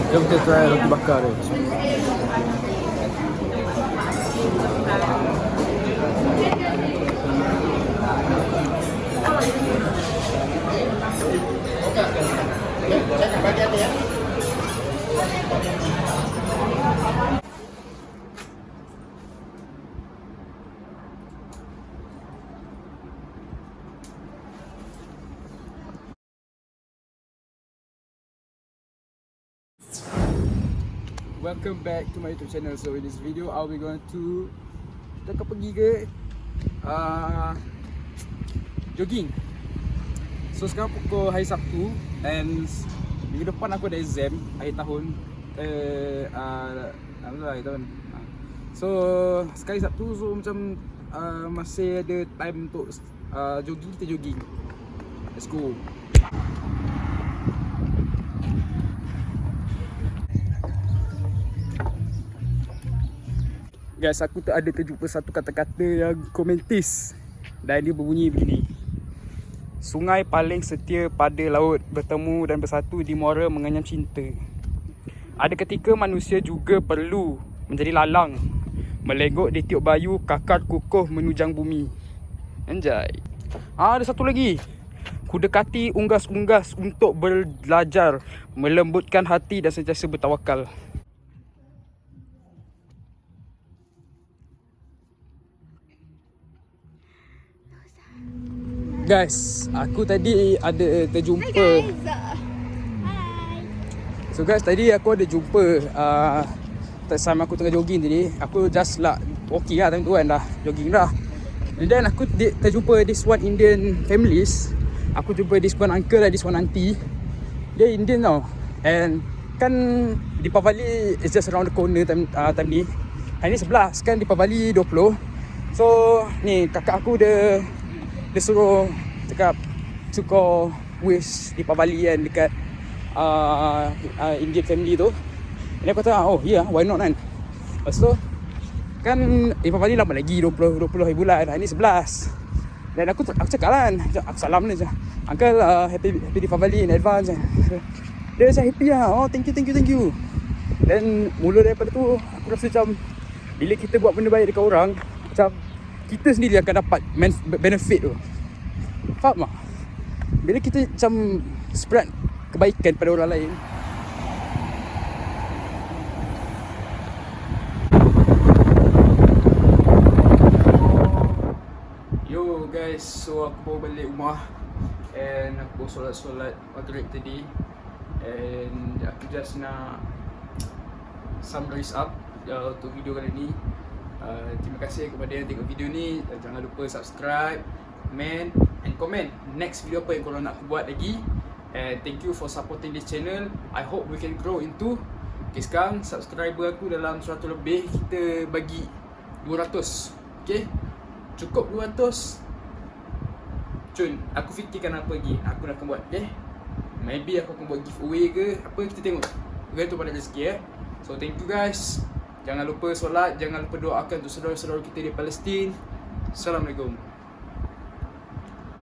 Jom kita try roti bakar dia. Welcome back to my YouTube channel. So in this video, I'll be going to kita akan pergi ke jogging. So sekarang pukul hari Sabtu and minggu depan aku ada exam akhir tahun. Hari tahun. So sekali Sabtu, so macam masih ada time untuk jogging, kita jogging. Let's go. Guys, aku tak ada terjumpa satu kata-kata yang komentis dan dia berbunyi begini. Sungai paling setia pada laut, bertemu dan bersatu di muara mengenyam cinta. Ada ketika manusia juga perlu menjadi lalang, melenggok di tiup bayu, kakar kukuh menujang bumi. Anjay. Ada satu lagi. Ku dekati unggas-unggas untuk belajar, melembutkan hati dan sentiasa bertawakal. Guys, aku tadi ada terjumpa. Hi guys. Hi. So guys, tadi aku ada jumpa sama aku tengah jogging tadi. Aku just lah okay lah time tu kan, dah jogging dah. And then aku terjumpa this one Indian families. Aku jumpa this one uncle dan this one auntie. Dia Indian tau. And kan Deepavali is just around the corner time ni. Hari ni 11 kan, Deepavali 20. So ni kakak aku dia suruh cakap tukar wish Deepavali kan dekat Indian family tu. Dia kata oh yeah, why not kan. Lepas tu kan Deepavali lama lagi, 20 hari bulan. Hari ni 11. Dan aku cakap kan, aku salam dia macam, uncle happy Deepavali in advance. Dia macam happy lah. Oh thank you. Dan mula daripada tu aku rasa macam bila kita buat benda baik dekat orang, macam kita sendiri akan dapat benefit tu. Faham tak? Bila kita macam spread kebaikan pada orang lain. Yo guys, so aku baru balik rumah and aku solat maghrib tadi. And aku just nak summarize up untuk video kali ni. Terima kasih kepada yang tengok video ni. Jangan lupa subscribe, comment and comment next video apa yang korang nak aku buat lagi. And thank you for supporting this channel. I hope we can grow into. Okay, sekarang subscriber aku dalam 100 lebih. Kita bagi 200. Okay, cukup 200. Cun, aku fikirkan apa lagi aku nak buat. Okay, maybe aku akan buat giveaway ke apa, kita tengok. Gantung pada rezeki. So thank you guys. Jangan lupa solat, jangan lupa doakan untuk saudara-saudara kita di Palestin. Assalamualaikum.